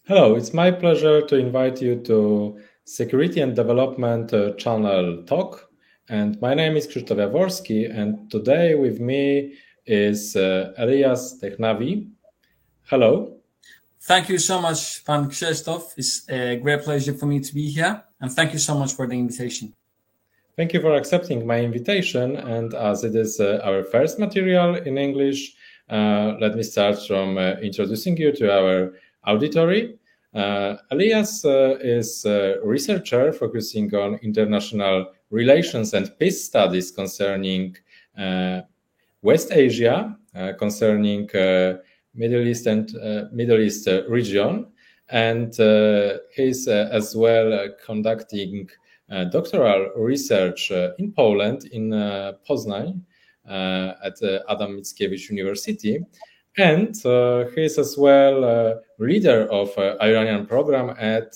Hello, it's my pleasure to invite you to Security and Development channel talk. And my name is Krzysztof Jaworski, and today with me is Ellias Dehnavi. Hello. Thank you so much, Pan Krzysztof. It's a great pleasure for me to be here, and thank you so much for the invitation. Thank you for accepting my invitation. And as it is our first material in English, let me start from introducing you to our auditory. Ellias is a researcher focusing on international relations and peace studies concerning West Asia, concerning Middle East and Middle East region, and he's as well conducting doctoral research in Poland, in Poznań, at Adam Mickiewicz University. And he is as well leader of Iranian program at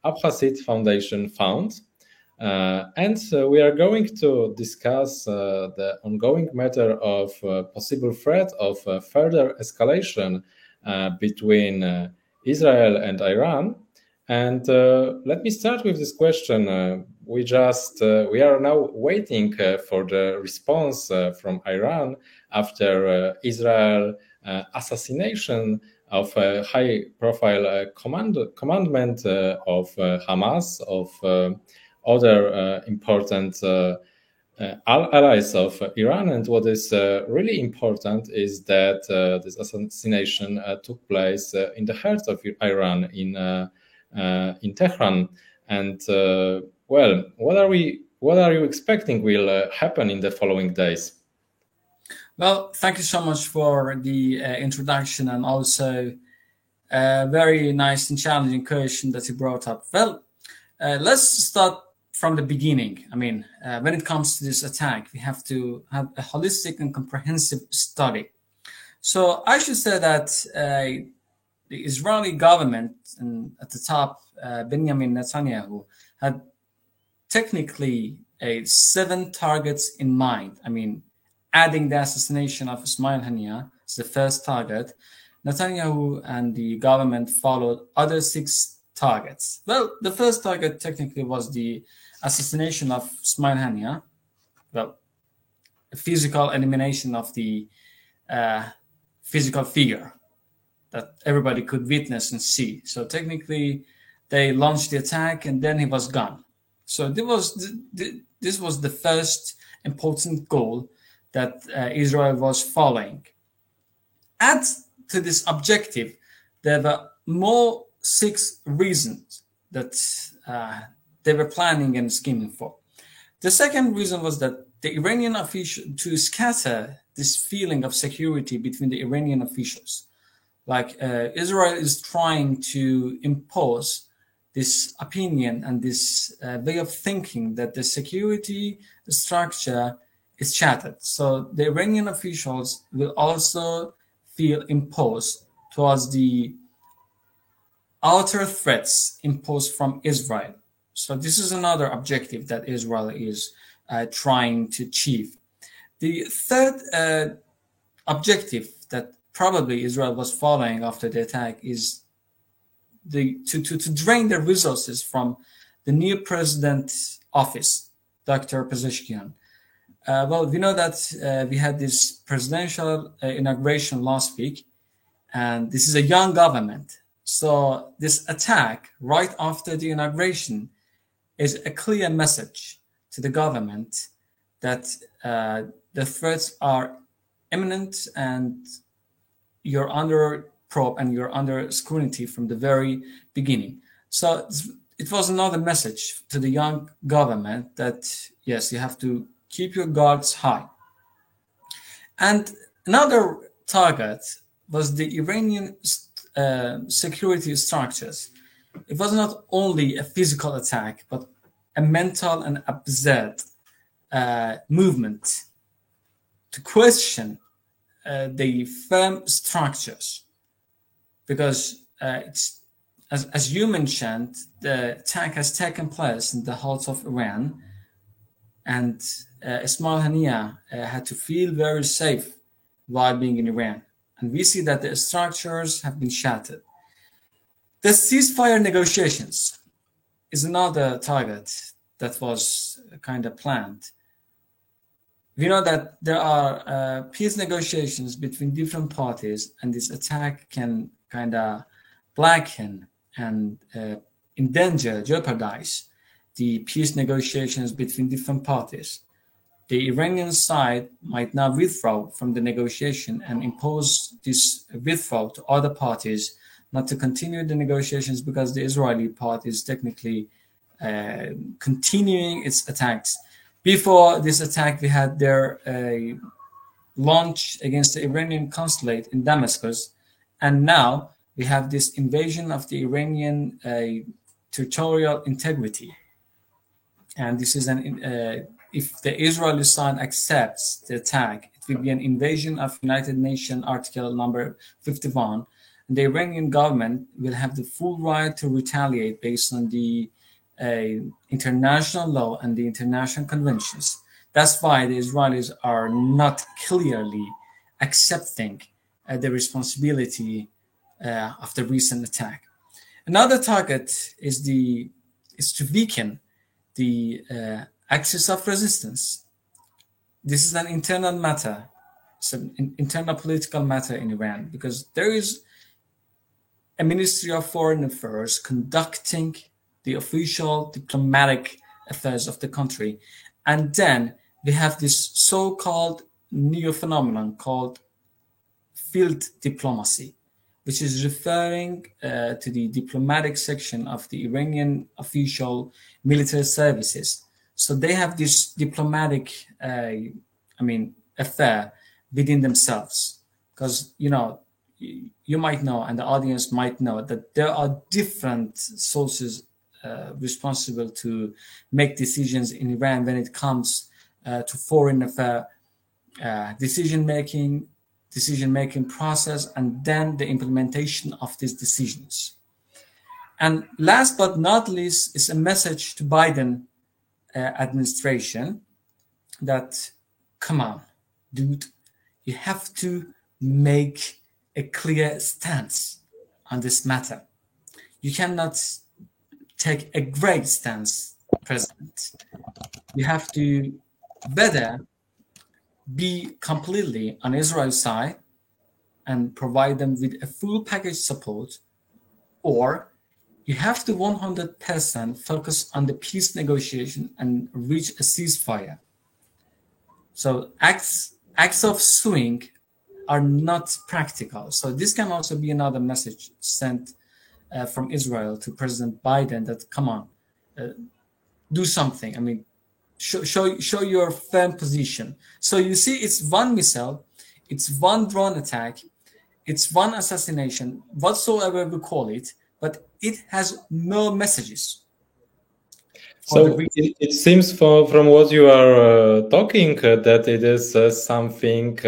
Abhasid Foundation Fund. And we are going to discuss the ongoing matter of possible threat of further escalation between Israel and Iran. And let me start with this question. We are now waiting for the response from Iran after Israel assassination of a high-profile commandment of Hamas, of other important allies of Iran. And what is really important is that this assassination took place in the heart of Iran, in Tehran. And well, what are you expecting will happen in the following days? Well, thank you so much for the introduction, and also a very nice and challenging question that you brought up. Well, let's start from the beginning. I mean, when it comes to this attack, we have to have a holistic and comprehensive study. So I should say that the Israeli government, and at the top, Benjamin Netanyahu, had technically 7 targets in mind. I mean, adding the assassination of Ismail Haniyeh as the first target, Netanyahu and the government followed other 6 targets. Well, the first target technically was the assassination of Ismail Haniyeh. Well, a physical elimination of the physical figure that everybody could witness and see. So technically, they launched the attack and then he was gone. So this was the first important goal that Israel was following. Add to this objective, there were more 6 reasons that they were planning and scheming for. The second reason was that the Iranian officials, to scatter this feeling of security between the Iranian officials. Like Israel is trying to impose this opinion and this way of thinking that the security structure is shattered. So the Iranian officials will also feel imposed towards the outer threats imposed from Israel. So this is another objective that Israel is trying to achieve. The third objective that probably Israel was following after the attack is to drain the resources from the new president's office, Dr. Pezeshkian. Well, we know that we had this presidential inauguration last week, and this is a young government. So this attack right after the inauguration is a clear message to the government that the threats are imminent and you're under probe and you're under scrutiny from the very beginning. So it was another message to the young government that, yes, you have to keep your guards high. And another target was the Iranian security structures. It was not only a physical attack, but a mental and absurd movement to question the firm structures. Because it's, as you mentioned, the attack has taken place in the heart of Iran, and Ismail Haniyeh had to feel very safe while being in Iran. And we see that the structures have been shattered. The ceasefire negotiations is another target that was kind of planned. We know that there are peace negotiations between different parties, and this attack can kind of blacken and endanger, jeopardize the peace negotiations between different parties. The Iranian side might now withdraw from the negotiation and impose this withdrawal to other parties not to continue the negotiations, because the Israeli part is technically continuing its attacks. Before this attack, we had their launch against the Iranian consulate in Damascus, and now we have this invasion of the Iranian territorial integrity. And this is if the Israeli side accepts the attack, it will be an invasion of United Nations Article number 51. And the Iranian government will have the full right to retaliate based on the international law and the international conventions. That's why the Israelis are not clearly accepting the responsibility of the recent attack. Another target is to weaken the axis of resistance. This is an internal matter. It's an internal political matter in Iran, because there is a Ministry of Foreign Affairs conducting the official diplomatic affairs of the country. And then we have this so-called new phenomenon called field diplomacy, which is referring to the diplomatic section of the Iranian official military services. So they have this diplomatic, affair within themselves. Because, you might know, and the audience might know, that there are different sources responsible to make decisions in Iran when it comes to foreign affair decision-making process, and then the implementation of these decisions. And last but not least is a message to Biden administration that, come on, dude, you have to make a clear stance on this matter. You cannot take a great stance, President. You have to better be completely on Israel's side and provide them with a full package support, or you have to 100% focus on the peace negotiation and reach a ceasefire. So acts of suing are not practical. So this can also be another message sent from Israel to President Biden that, come on, do something. Show your firm position. So you see, it's one missile, it's one drone attack, it's one assassination, whatsoever we call it, but it has no messages. So it seems from what you are talking that it is something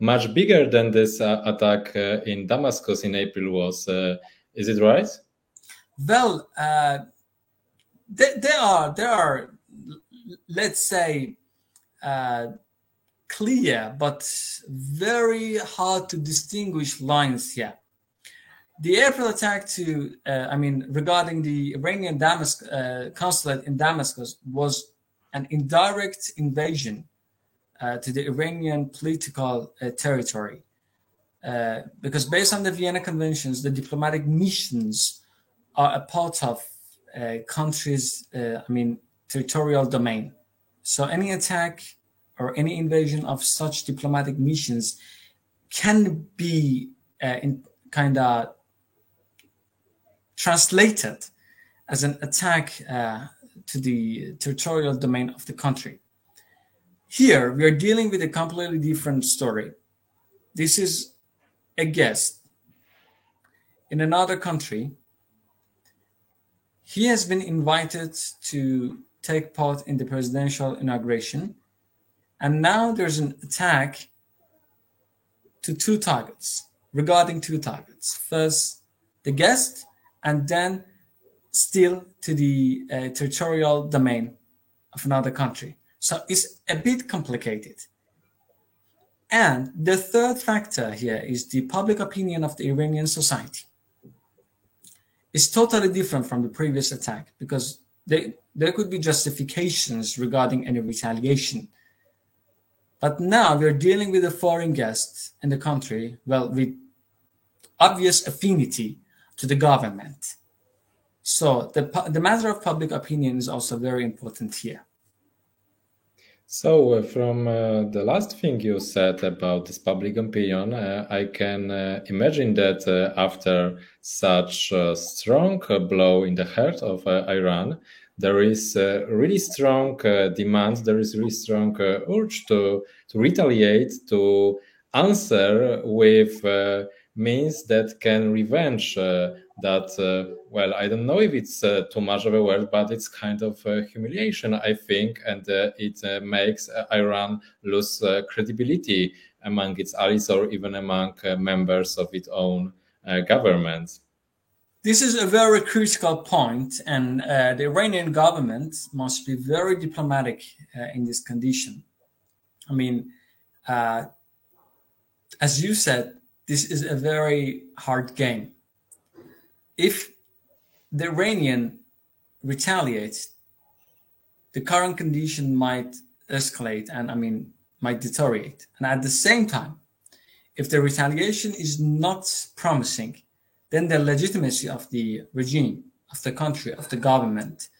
much bigger than this attack in Damascus in April was. Is it right? Well, there are, let's say, clear but very hard to distinguish lines here. The April attack regarding the Iranian consulate in Damascus was an indirect invasion to the Iranian political territory. Because based on the Vienna Conventions, the diplomatic missions are a part of a country's, territorial domain. So any attack or any invasion of such diplomatic missions can be translated as an attack to the territorial domain of the country. Here, we are dealing with a completely different story. This is a guest in another country. He has been invited to take part in the presidential inauguration, and now there's an attack to regarding two targets. First, the guest, and then still to the territorial domain of another country. So it's a bit complicated. And the third factor here is the public opinion of the Iranian society. is totally different from the previous attack, because there could be justifications regarding any retaliation. But now we're dealing with a foreign guest in the country, well, with obvious affinity to the government. So the matter of public opinion is also very important here. So from the last thing you said about this public opinion, I can imagine that after such a strong blow in the heart of Iran, there is really strong demand, there is really strong urge to retaliate, to answer with means that can revenge that, well, I don't know if it's too much of a word, but it's kind of humiliation, I think, and it makes Iran lose credibility among its allies or even among members of its own government. This is a very critical point, and the Iranian government must be very diplomatic in this condition. I mean, as you said, this is a very hard game. If the Iranian retaliates, the current condition might escalate and might deteriorate. And at the same time, if the retaliation is not promising, then the legitimacy of the regime, of the country, of the government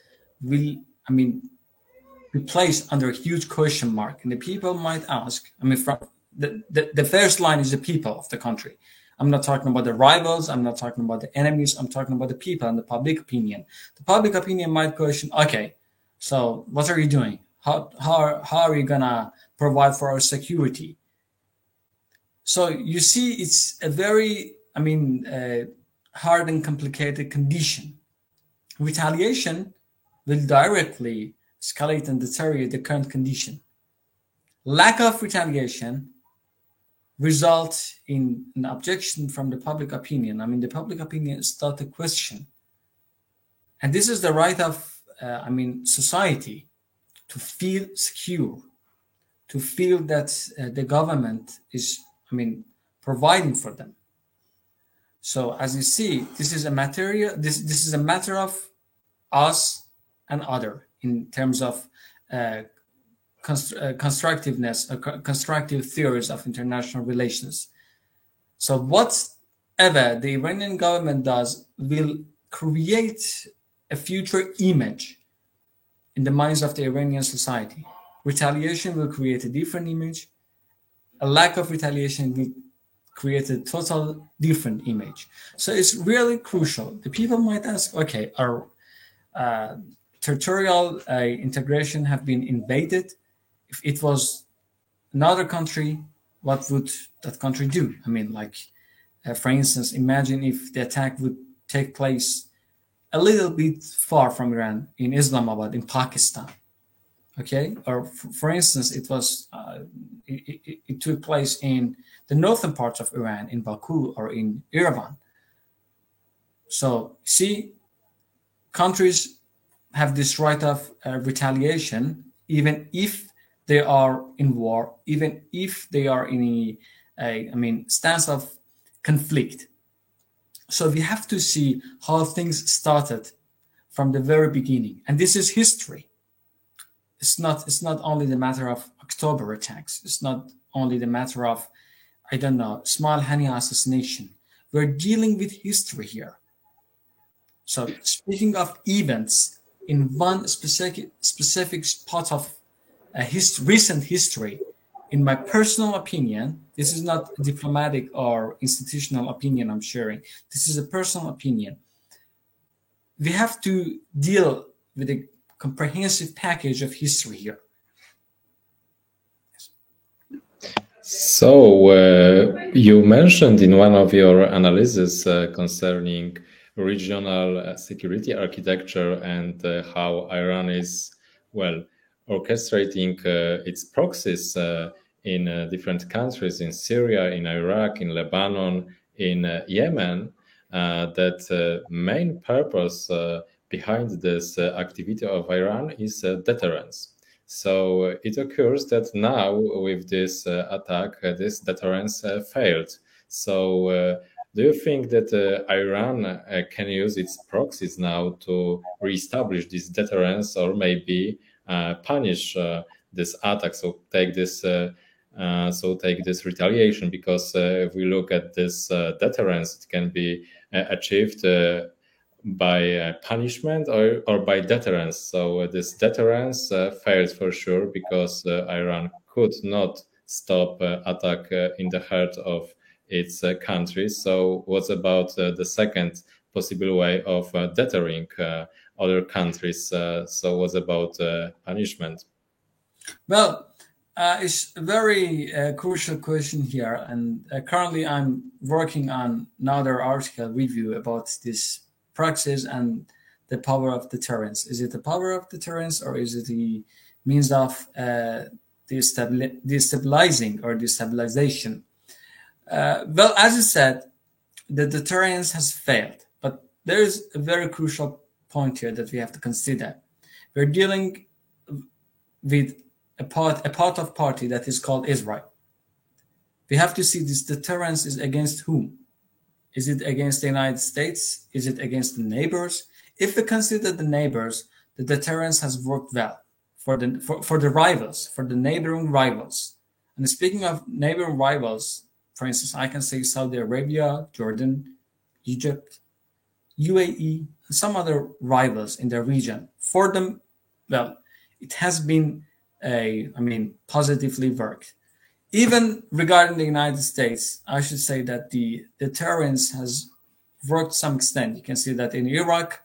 will, be placed under a huge question mark. And the people might ask, from the first line is the people of the country. I'm not talking about the rivals. I'm not talking about the enemies. I'm talking about the people and the public opinion. The public opinion might question, okay, so what are you doing? How are you going to provide for our security? So you see, it's a very, hard and complicated condition. Retaliation will directly escalate and deteriorate the current condition. Lack of retaliation results in an objection from the public opinion. The public opinion start to question. And this is the right of, society to feel secure, to feel that the government is, providing for them. So as you see, this is a matter of us and other in terms of constructiveness, constructive theories of international relations. So whatever the Iranian government does will create a future image in the minds of the Iranian society. Retaliation will create a different image. A lack of retaliation will create a total different image. So it's really crucial. The people might ask, okay, our territorial integration have been invaded. If it was another country, what would that country do? For instance, imagine if the attack would take place a little bit far from Iran, in Islamabad, in Pakistan. Okay, or for instance, it took place in the northern parts of Iran, in Baku or in Yerevan. So, see, countries have this right of retaliation, even if they are in war, even if they are in a stance of conflict. So we have to see how things started from the very beginning, and this is history. It's not only the matter of October attacks. It's not only the matter of, Ismail Haniyeh assassination. We're dealing with history here. So speaking of events in one specific part of recent history, in my personal opinion, this is not a diplomatic or institutional opinion I'm sharing. This is a personal opinion. We have to deal with a comprehensive package of history here. So you mentioned in one of your analyses concerning regional security architecture and how Iran is, orchestrating its proxies in different countries, in Syria, in Iraq, in Lebanon, in Yemen, that main purpose behind this activity of Iran is deterrence. So it occurs that now with this attack, this deterrence failed. So Do you think that Iran can use its proxies now to reestablish this deterrence, or maybe punish this attack? So take this retaliation, because if we look at this deterrence, it can be achieved by punishment or by deterrence. So this deterrence fails for sure, because Iran could not stop attack in the heart of its country. So what about the second possible way of deterring other countries? So what about punishment? Well, it's a very crucial question here, and currently I'm working on another article review about this proxies and the power of deterrence. Is it the power of deterrence, or is it the means of destabilizing or destabilization? Well, as you said, the deterrence has failed, but there is a very crucial point here that we have to consider. We're dealing with a part of party that is called Israel. We have to see this deterrence is against whom? Is it against the United States? Is it against the neighbors? If we consider the neighbors, the deterrence has worked well for the rivals, for the neighboring rivals. And speaking of neighboring rivals, for instance, I can say Saudi Arabia, Jordan, Egypt, UAE, and some other rivals in the region. For them, well, it has been positively worked. Even regarding the United States, I should say that the deterrence has worked to some extent. You can see that in Iraq,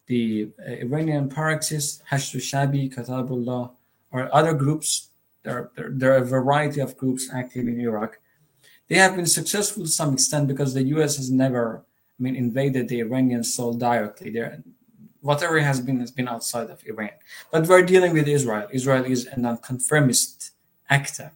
the Iranian proxies, Hashd al-Shabi, Katabullah, or other groups, there are a variety of groups active in Iraq. They have been successful to some extent because the US has never invaded the Iranian soil directly. Whatever has been outside of Iran. But we're dealing with Israel. Israel is a non-conformist actor.